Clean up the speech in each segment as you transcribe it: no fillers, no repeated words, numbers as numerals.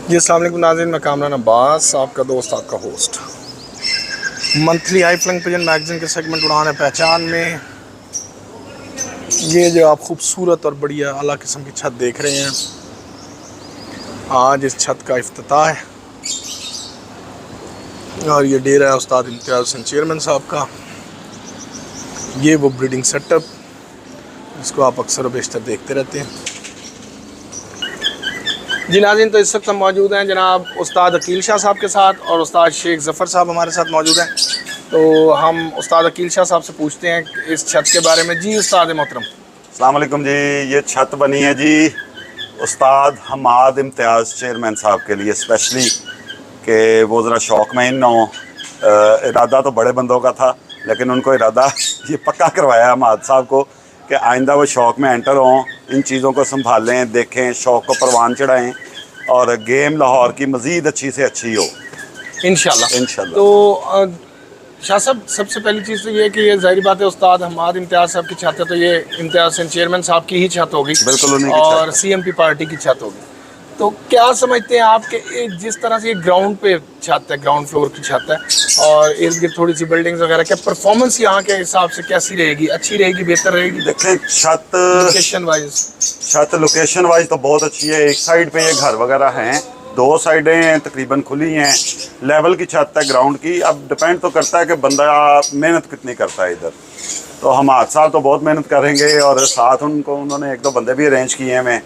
जी अस्सलाम वालेकुम नाज़रीन, मैं कामरान अब्बास, आपका दोस्त, आपका host. Monthly high flying pigeon magazine के सेगमेंट उड़ान पहचान में ये जो आप खूबसूरत और बढ़िया आला किस्म की छत देख रहे हैं, आज इस छत का इफ्तिताह है और ये डेरा है उस्ताद इम्तियाज़ हुसैन चेयरमैन साहब का। ये वो ब्रीडिंग सेटअप जिसको आप अक्सर व बेशतर देखते रहते हैं। जी नाज़रीन, तो इस वक्त हम मौजूद हैं जनाब उस्ताद अकील शाह साहब के साथ और उस्ताद शेख ज़फ़र साहब हमारे साथ मौजूद हैं। तो हम उस्ताद अकील शाह साहब से पूछते हैं इस छत के बारे में। जी उस्ताद मोहतरम। अस्सलाम वालेकुम जी। ये छत बनी है जी उस्ताद हमाद इम्तियाज़ चेयरमैन साहब के लिए स्पेशली, कि वो ज़रा शौक़ में इन हो। इरादा तो बड़े बंदों का था, लेकिन उनको इरादा ये पक्का करवाया हमाद साहब को कि आइंदा वो शौक़ में एंटर हों, इन चीज़ों को संभालें, देखें, शौक़ को परवान चढ़ाएँ और गेम लाहौर की मज़ीद अच्छी से अच्छी हो इंशाल्लाह। तो शाह साहब, सबसे पहली चीज़ तो ये है कि ये ज़ाहिर बात है उस्ताद हमाद इम्तियाज़ साहब की छत है, तो ये इम्तियाज़ हुसैन चेयरमैन साहब की ही छत होगी, बिल्कुल उन्हीं की और छत। CMP पार्टी की छत होगी। तो क्या समझते हैं आप कि जिस तरह से ये ग्राउंड पे छत है, ग्राउंड फ्लोर की छत है और इर्द गिर्द थोड़ी सी बिल्डिंग्स वगैरह, क्या परफॉर्मेंस यहाँ के हिसाब से कैसी रहेगी? अच्छी रहेगी, बेहतर रहेगी? देखें, छत लोकेशन वाइज तो बहुत अच्छी है। एक साइड पे ये घर वगैरह हैं, दो साइडें तकरीबन खुली हैं, लेवल की छत है ग्राउंड की। अब डिपेंड तो करता है कि बंदा मेहनत कितनी करता है इधर। तो हम आज साहब तो बहुत मेहनत करेंगे और साथ उन्होंने एक दो बंदे भी अरेंज किए हैं, मैं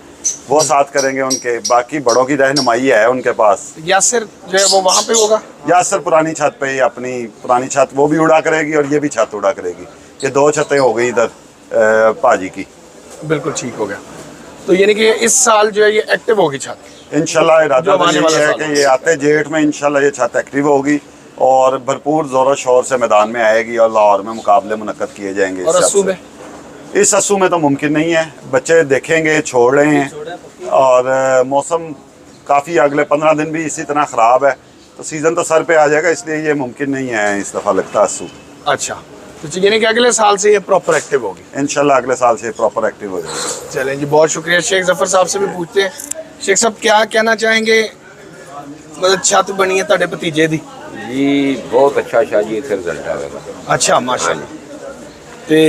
वो साथ करेंगे उनके। बाकी बड़ों की रहनुमाई है उनके पास। यासिर जो है वो वहाँ पे होगा। यासिर पुरानी छत पे ही, अपनी पुरानी छत वो भी उड़ा करेगी और ये भी छत उड़ा करेगी। ये दो छतें हो गई इधर पाजी की। बिल्कुल ठीक हो गया। तो यानी कि इस साल जो है ये एक्टिव होगी छत इंशाल्लाह। इरादा तो यही है कि ये आते जेठ में इंशाल्लाह ये छत एक्टिव होगी और भरपूर ज़ोर शोर से मैदान में आएगी और लाहौर में मुकाबले मुनक्कद किए जाएंगे। और अस्सू में? इस अस्सू में तो मुमकिन नहीं है, बच्चे देखेंगे, छोड़ रहे हैं और मौसम काफ़ी अगले 15 दिन भी इसी तरह ख़राब है, तो सीज़न तो सर पे आ जाएगा, इसलिए ये मुमकिन नहीं है इस दफ़ा लगता अस्सू। अच्छा, तो यानी कि अगले साल से ये प्रॉपर एक्टिव होगी इंशाल्लाह। अगले साल से प्रॉपर एक्टिव हो जाएगी। चलें जी, बहुत शुक्रिया। शेख ज़फ़र साहब से भी पूछते हैं। शेख साहब, क्या कहना चाहेंगे? मतलब छत बनी है ਤੁਹਾਡੇ ਭਤੀਜੇ ਦੀ जी, बहुत अच्छा शाह जी इसे रिजल्ट आएगा। अच्छा माशाल्लाह। ਤੇ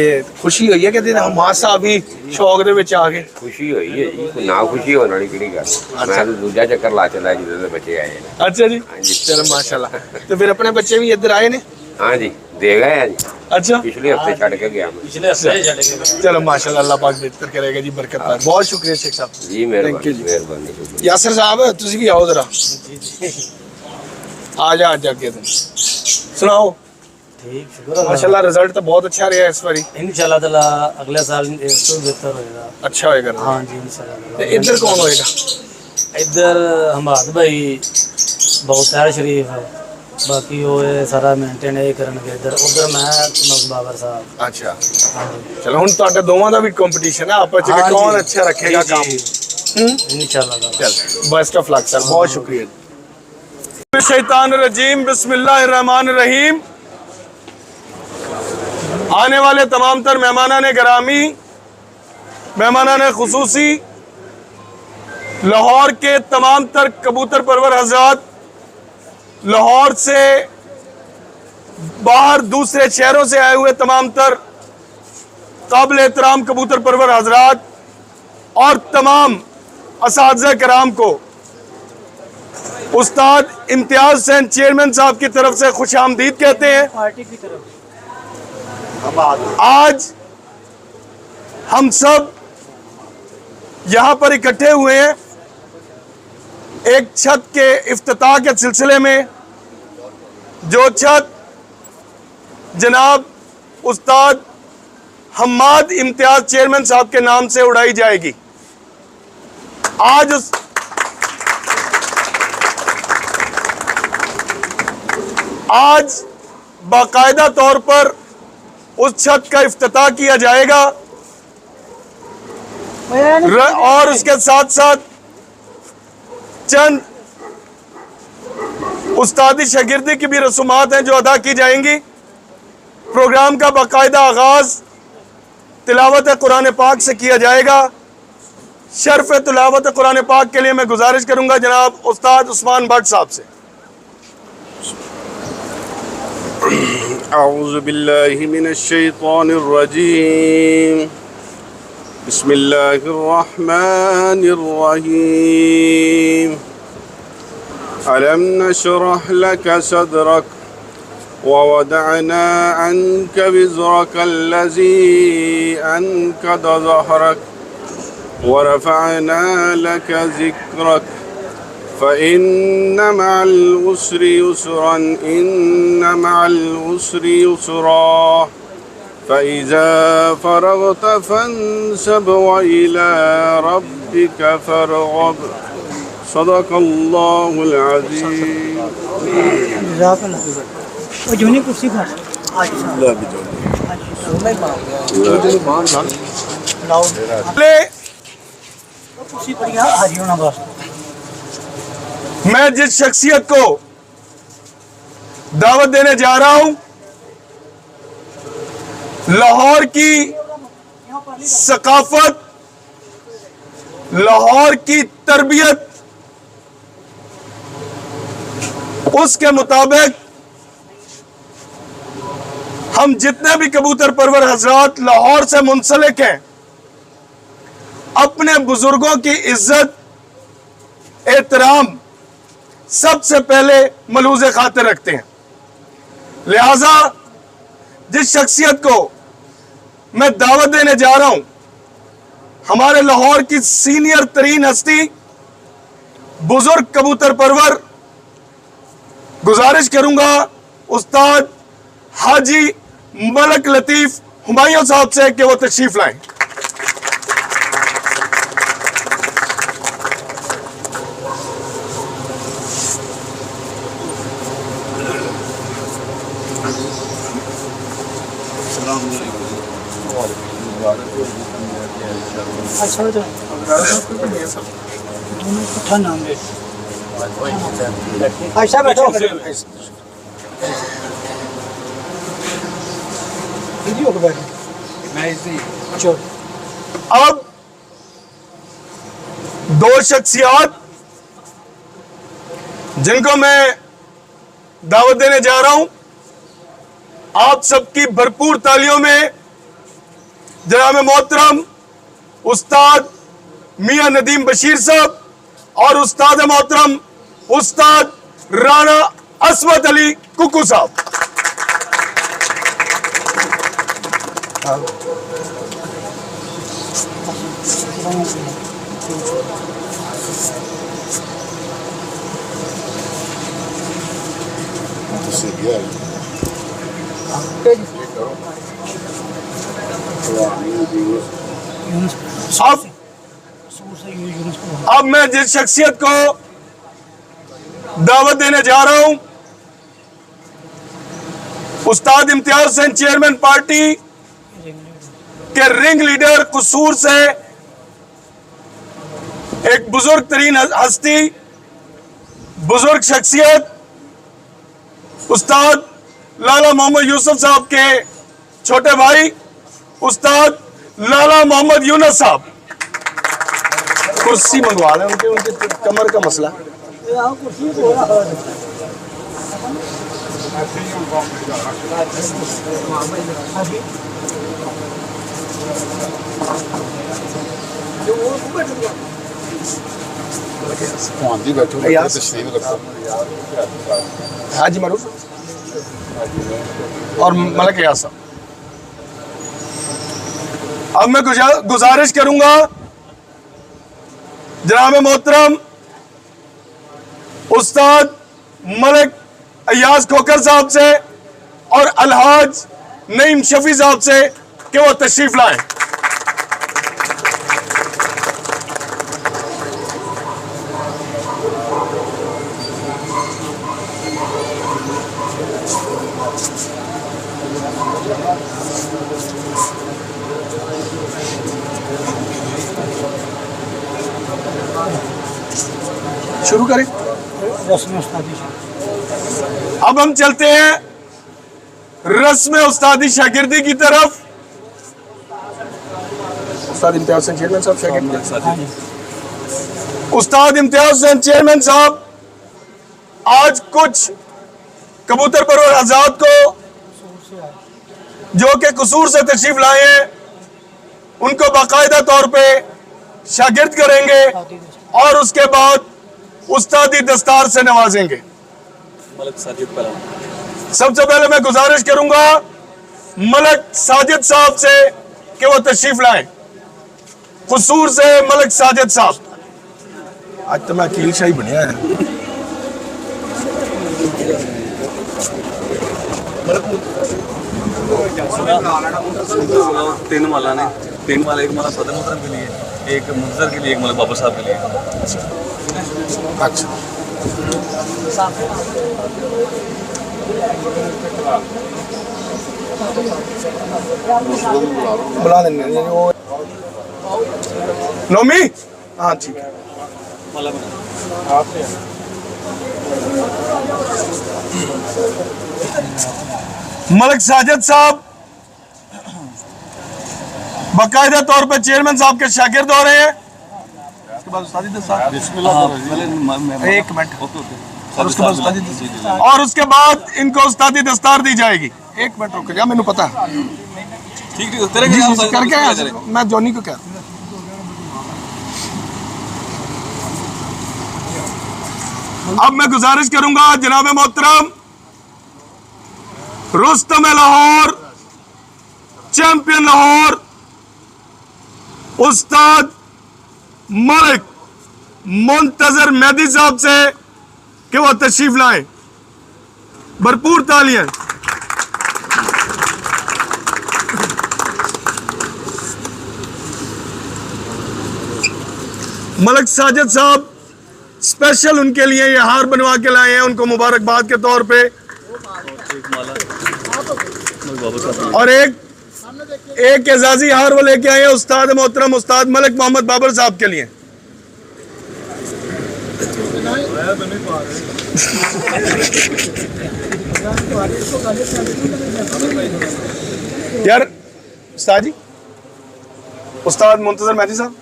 ਖੁਸ਼ੀ ਹੋਈ ਹੈ ਕਿ ਦਿਨ ਹਮਾਦ ਸਾਹਿਬ ਵੀ ਸ਼ੌਕ ਦੇ ਵਿੱਚ ਆ ਗਏ? खुशी हुई है जी, कोई ना खुशी होने वाली किहड़ी गल। मैं तो दूजा चक्कर ला चला जिदे दे बच्चे आए ने। अच्छा जी, हाँ जी। चलो माशाल्लाह। तो फिर अपने बच्चे भी इधर आए ने? हाँ जी, दे गए हैं जी। अच्छा, पिछले हफ्ते छड़ के गया मैं। चलो माशाल्लाह, अल्लाह पाक बेहतर करेगा जी, बरकत पाए। बहुत शुक्रिया शेख साहब। जी Thank you मेहरबानी जी। मेहरबानी शुक्रिया। यासिर साहब, तुसी भी आओ जरा। आ जा के तुम सुनाओ। ठीक, शुक्र माशाल्लाह, रिजल्ट तो बहुत अच्छा रहा इस बारी। इंशाल्लाह ताला अगले साल इससे बेहतर होएगा। अच्छा होएगा ना? हाँ जी इंशाल्लाह। ते इधर कौन होएगा? इधर हमाद भाई बहुत सारे शरीफ है, बाकी वो ये सारा मेंटेन है करनगे। इधर उधर मैं नौक बाबर साहब। अच्छा, हाँ जी चलो हुन ਤੁਹਾਡੇ ਦੋਵਾਂ ਦਾ ਵੀ ਕੰਪੀਟੀਸ਼ਨ ਹੈ आपस हाँ में, कौन जी। अच्छा रखेगा जी, काम। जी। इंशाल्लाह ताला। चल, बेस्ट ऑफ लक सर, बहुत शुक्रिया। शैतान रजीम, बिस्मिल्लाहिर्रहमानिर्रहीम। आने वाले तमाम तर मेहमानान गिरामी, मेहमानान खुसूसी, लाहौर के तमाम तर कबूतर परवर हजरात, लाहौर से बाहर दूसरे शहरों से आए हुए तमाम तर काबिल एहतराम कबूतर परवर हजरात और तमाम असातिज़ा कराम को उस्ताद इम्तियाज़ हुसैन चेयरमैन साहब की तरफ से खुश आमदीद कहते हैं। पार्टी की तरफ आज हम सब यहाँ पर इकट्ठे हुए हैं एक छत के इफ्तिताह के सिलसिले में, जो छत जनाब उस्ताद हमाद इम्तियाज़ चेयरमैन साहब के नाम से उड़ाई जाएगी। आज बाकायदा तौर पर उस छत का इफ्तिताह किया जाएगा और उसके साथ साथ चंद उस्तादी शागिर्दी की भी रसूमात हैं जो अदा की जाएंगी। प्रोग्राम का बाकायदा आगाज तिलावत कुरान पाक से किया जाएगा। शर्फ तिलावत कुरान पाक के लिए मैं गुजारिश करूंगा जनाब उस्ताद उस्मान भट्ट साहब से। अऊज़ु बिल्लाहि मिनश्शैतानिर्रजीम बिस्मिल्लाहिर्रहमानिर्रहीम अलम नशरह लक सदरक ववदअना अन्क विज़रक अल्लज़ी अनक़द ज़हरक वरफ़अना लक ज़िक्रक फ़इन्न मअल उसरि युस्रन इन्न मअल उसरि युस्रा फ़इज़ा फ़रग़त फ़ंसब वइला रब्बिक फ़रग़ब सदक़ल्लाहुल अज़ीम। जूनी कुर्सी पर कुर्सी पर हाजी होना बस। मैं जिस शख्सियत को दावत देने जा रहा हूं लाहौर की सकाफत, लाहौर की तरबियत, उसके मुताबिक हम जितने भी कबूतर परवर हजरात लाहौर से मुंसलिक हैं अपने बुजुर्गों की इज्जत एहतराम सबसे पहले मलूज़े खातिर रखते हैं। लिहाजा जिस शख्सियत को मैं दावत देने जा रहा हूं हमारे लाहौर की सीनियर तरीन हस्ती बुजुर्ग कबूतर परवर, गुजारिश करूंगा उस्ताद हाजी मलक लतीफ हुमायूं साहब से कि वो तशरीफ लाएं। अच्छा तो दोनों पुट्ठा नाम है। अच्छा बैठो दीदी होकर बैठो। चलो अब दो शख्सियात जिनको मैं दावत देने जा रहा हूं, आप सबकी भरपूर तालियों में जनाब मोहतरम उस्ताद मियां नदीम बशीर साहब और उस्ताद मोहतरम उस्ताद राना असमत अली कुकू साहब। अब मैं जिस शख्सियत को दावत देने जा रहा हूं उस्ताद इम्तियाज हुसैन चेयरमैन पार्टी के रिंग लीडर कसूर से एक बुजुर्ग तरीन हस्ती, बुजुर्ग शख्सियत उस्ताद लाला मोहम्मद यूसुफ साहब के छोटे भाई उस्ताद लाला मोहम्मद यूनुस साहब। कुर्सी मंगवा लें उनके कमर का मसला। हाजी मारूफ और मलक यास साहब। अब मैं गुजारिश करूंगा जनाब मोहतरम उस्ताद मलिक अयाज खोकर साहब से और अलहाज नईम शफी साहब से कि वो तशरीफ लाएं। शुरू करें। अब हम चलते हैं रस्म उस्तादी शागिर्दी की तरफ। उस्ताद इम्तियाज हुसैन चेयरमैन साहब शागिर्द। हाँ जी। उस्ताद इम्तियाज हुसैन चेयरमैन साहब आज कुछ कबूतर परवर आजाद को जो कि कसूर से तशरीफ लाए हैं उनको बाकायदा तौर पे शागिर्द करेंगे और उसके बाद उस्तादी दस्तार से नवाजेंगे। सबसे पहले मैं गुजारिश करूंगा मलक साजिद साहब से कि वो तशरीफ लाएं। कसूर से मलक साजिद साहब। आज तो मैं अकील शाही बनया है। तीन माला ने, तीन माला, एक माला सदर मोहतरम के लिए, एक मुंजर के लिए, एक माला बाबा साहब के लिए। अच्छा बुला देंगे वो नोमी। हाँ ठीक है। माला बना मलक साजिद साहब बाकायदा तौर पर चेयरमैन साहब के शागिर्द हो रहे हैं। उसके बाद उस्तादी दस्तार, एक मिनट, और उसके बाद उस्तादी दस्तार, और उसके बाद इनको उस्तादी दस्तार दी जाएगी। एक मिनट रुक जा, मैंने पता है। ठीक ठीक तेरे जी, के करके आया, मैं जॉनी को कह रहा हूं। अब मैं गुजारिश करूंगा जनाब मोहतरम रुस्तम लाहौर, चैंपियन लाहौर, उस्ताद मलिक मुंतजर मेहदी साहब से कि वो तशरीफ लाए। भरपूर तालियां। मलक साजिद साहब स्पेशल उनके लिए ये हार बनवा के लाए हैं, उनको मुबारकबाद के तौर पे। और एक एजाजी हार वो लेके आए हैं उस्ताद मोहतरम उस्ताद मलिक मोहम्मद बाबर साहब के लिए। यार उस्ताद जी, उस्ताद मुंतजर मेहदी साहब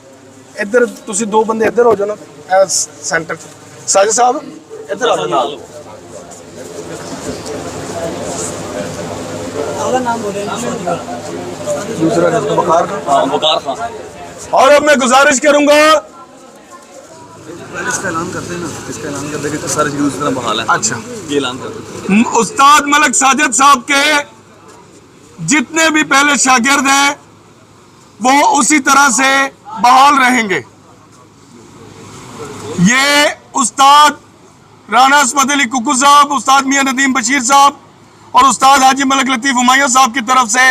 इधर, तुसी दो बंदे इधर हो जाओ ना सेंटर। साजिद साहब इधर आ जाओ। दूसरा वकार खान। और अब मैं गुजारिश करूंगा, इसका ऐलान करते हैं ना, इसका ऐलान कर देंगे तो सारे चीज़ उस तरह बहाल है। अच्छा, ये ऐलान करते हैं। उस्ताद मलक साजिद साहब के जितने भी पहले शागिर्द हैं वो उसी तरह से बहाल रहेंगे। ये उस्ताद राना असमत अली कुकू साहब, उस्ताद मियां नदीम बशीर साहब और उस्ताद हाजी मलक लतीफ़ हुमायूं साहब की तरफ से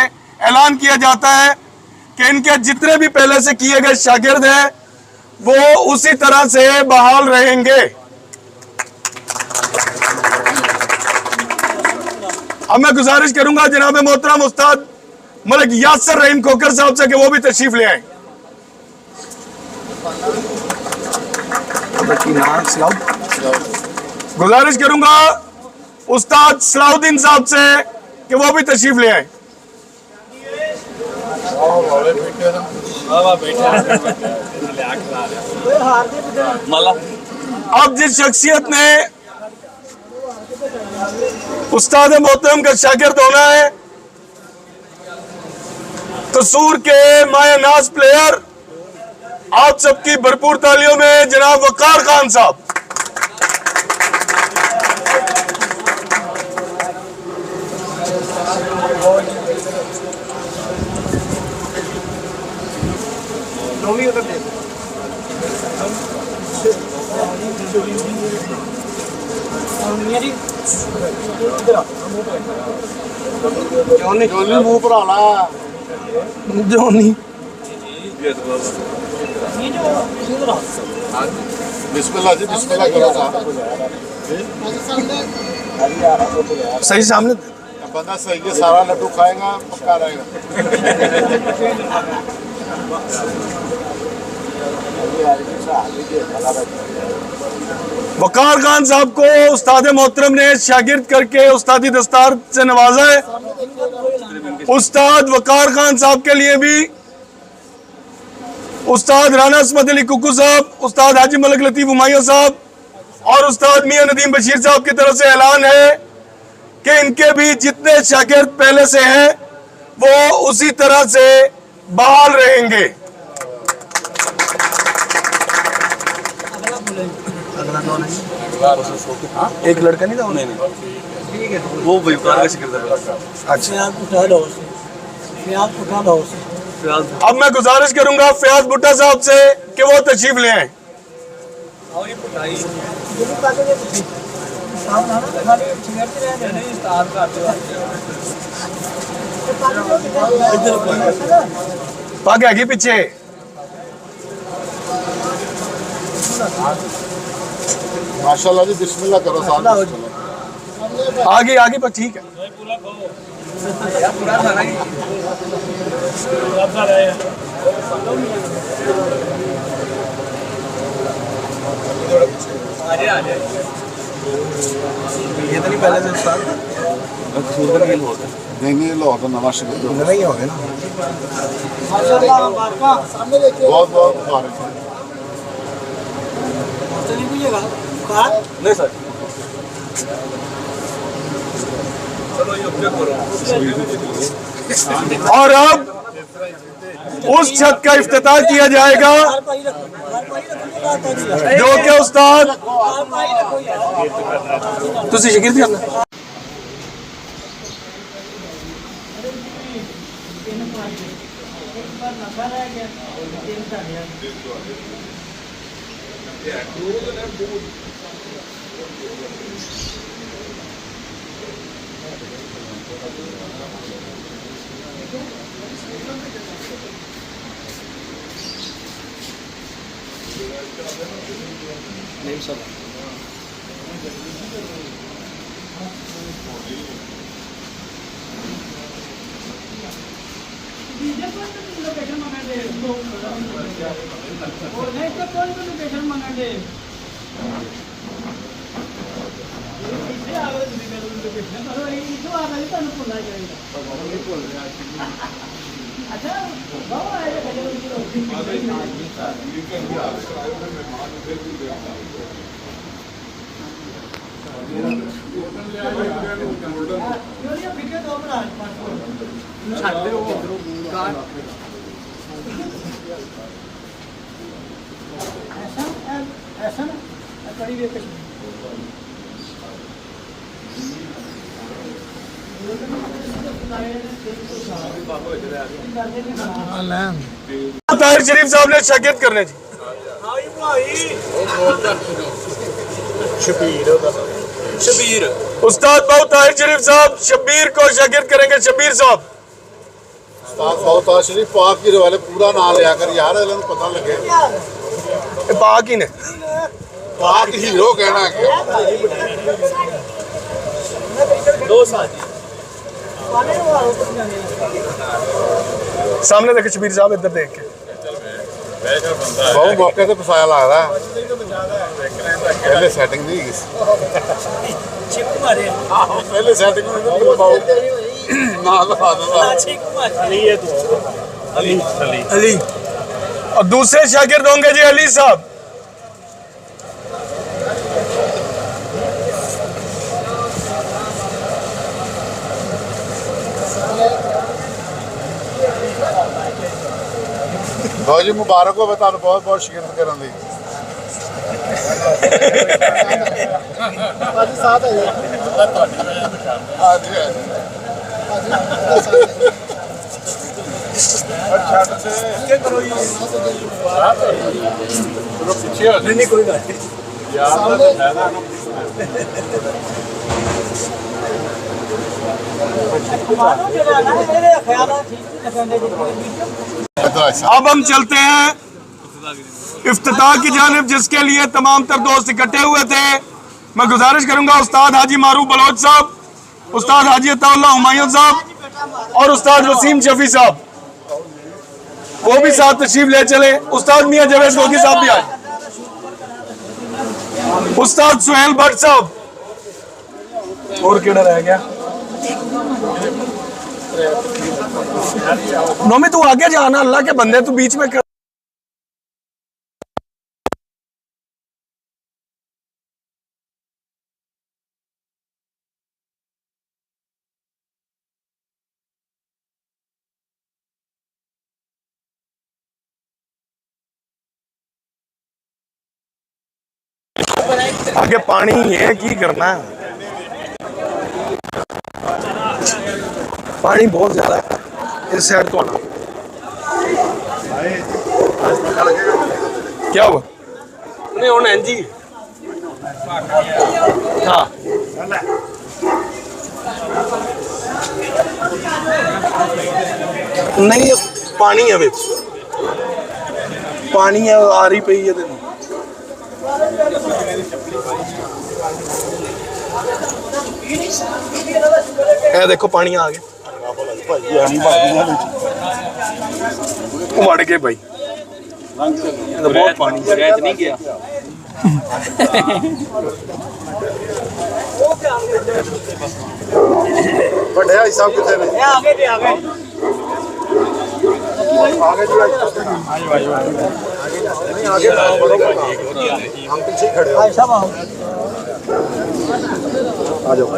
ऐलान किया जाता है कि इनके जितने भी पहले से किए गए शागिर्द हैं वो उसी तरह से बहाल रहेंगे। अब मैं गुजारिश करूंगा जनाब मोहतरम उस्ताद मलिक यासर रहीम खोकर साहब से कि वो भी तशरीफ ले आए। गुजारिश करूंगा उस्ताद सलाहुद्दीन साहब से कि वो भी तशरीफ ले आए। माला अब जिस शख्सियत ने उस्ताद मोहतरम का शागिर्द होना है, कसूर के माया नाज प्लेयर, आप सबकी भरपूर तालियों में जनाब वकार खान साहब। मुंह भरा ला जोनी बिस्मिल्लाह जी, बिस्मिल्लाह करो साहब। सही सामने बंदा सही है, सारा लड्डू खाएगा पक्का रहेगा। वकार खान साहब को उस्ताद मोहतरम ने शागिर्द करके उस्तादी दस्तार से नवाजा है। उस्ताद वकार खान साहब के लिए भी उस्ताद राना असमत अली कुक्कू साहब, उस्ताद हाजी मलिक लतीफ हुमायूं साहब और उस्ताद मियां नदीम बशीर साहब की तरफ से ऐलान है कि इनके भी जितने शागिर्द पहले से हैं वो उसी तरह से बहाल रहेंगे। एक लड़का नहीं था उन्हें, वो वहीकार का शिकरदार है। अच्छा। अब मैं गुजारिश करूंगा फयाज भुट्टा साहब से कि वो तशरीफ ले आए। पाके आगे पीछे माशाल्लाह जी, बिस्मिल्लाह करो साहब। आगे आगे पर ठीक है। ये तो नहीं पहले से उस्ताद कसूर का नहीं होता। नहीं लाहौर का नवा शिकरदार नहीं हो गया ना। बहुत बहुत मुबारक है। नहीं सर, चलो ये उपयोग करो। और अब उस छत का इफ्तिताह किया जाएगा जो कि उस्ताद तुसी शिकिर थी आपने ताहिर शरीफ साहब ने शागिर्द करने जी। शबीर उस्ताद बाबू ताहिर शरीफ साहब शब्बीर को शागिर्द करेंगे। शब्बीर साहब उस्ताद बहुत शरीफ पाक की रवाले पूरा नाम लिया कर यार, इन्हें पता लगे पाक ही ने पाक हीरो कहना है। दो साल सामने देखे शब्बीर साहब, इधर देख के बहुत मौके से फसाया लग रहा है। पहले सेटिंग नहीं की पहले सेटिंग में ना लगा अली और दूसरे शागिर्द होंगे जी अली साहब। बहुत जी मुबारक हो, तुहानू बहुत बहुत शिकरत करन दी। अब हम चलते हैं इफ्तिताह की जानिब, जिसके लिए तमाम तर दोस्त इकट्ठे हुए थे। मैं गुजारिश करूंगा उस्ताद हाजी मारूफ बलोच साहब, उस्ताद हाजी अताउल्लाह हुमायूं साहब और उस्ताद वसीम शफी साहब वो भी साथ तशरीफ ले चले। उस्ताद मियां जवेद गोगी साहब भी आए, उस्ताद सुहेल भट्ट साहब। और केड़ा रह गया? नोमी तू आगे जाना, अल्लाह के बंदे तू बीच में आगे पानी ही है, की करना है। पानी बहुत ज्यादा है इस साइड तो आना। क्या हुआ? नहीं होना जी। हाँ नहीं ये पानी है विच, पानी है आ रही पई है तेन। ए देखो पानी आ गया, वड़ गए भाई, ये तो बहुत पानी नहीं गया ਵੱਡੇ ਭਾਈ ਸਾਹਿਬ ਕਿੱਥੇ ਨੇ? ਇਹ ਆਗੇ ਜੀ ਆਗੇ आगे जी आगे नहीं आगे बढ़ो, हम पीछे ही खड़े हो। ਭਾਈ ਸਾਹਿਬ ਆਓ आ जाओ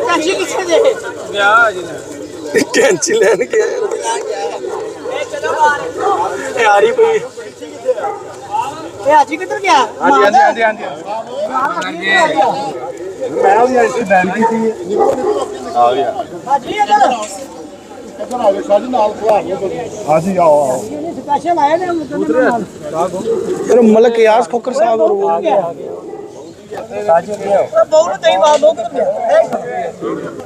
ਕਾਸ਼ੀ ਕਿੱਥੇ ਦੇ कैंची लैन के आए। ਇਹ ਚਲੋ ਬਾਹਰ ये आ रही पई है। ਇਹ ਅੱਜ ਕਿੱਧਰ ਗਿਆ ਹਾਂਜੀ ਹਾਂਜੀ ਹਾਂਜੀ मैं भी ऐसे बैन की थी आ गया ਹਾਂਜੀ ਇੱਧਰ इधर आओ शादी नाल खड़ा लो हां जी आओ आओ ਇਹਨੇ ਸਪੈਸ਼ਲ ਆਏ ਨੇ ਉਧਰ ਨਾਲ मेरे मलक यास खोकर साहब और वो ਬਹੁਤ ਤੇਈ ਬਾਤ ਬਹੁਤ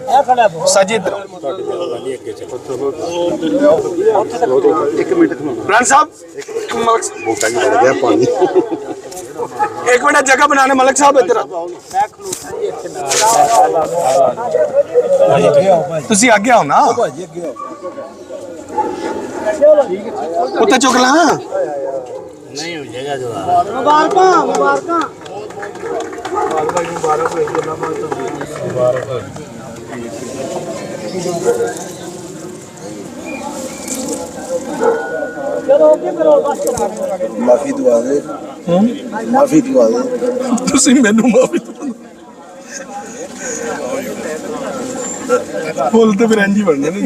ਇਹ ਖੜਾ ਬਹੁਤ साजिद इमरान साहब मलक बोटा ही लग गया पानी एक मिनट जगह बनाने मलक साहब इधर ਤੁਸੀਂ ਅੱਗੇ ਆਓ ਨਾ ਉੱਤੇ ਚੁੱਕ ਲਾ ਮੁਬਾਰਕਾਂ ਮੁਬਾਰਕਾਂ ਚਲੋ ਓਕੇ ਕਰੋ ਬਸ माफी दुआ दे माफी दुआ दे ਤੁਸੀਂ ਮੈਨੂੰ ਮਾਫੀ ਬੋਲ ਤੇ ਫਿਰ ਇੰਜ ਹੀ ਬਣਨਾ ਨੇ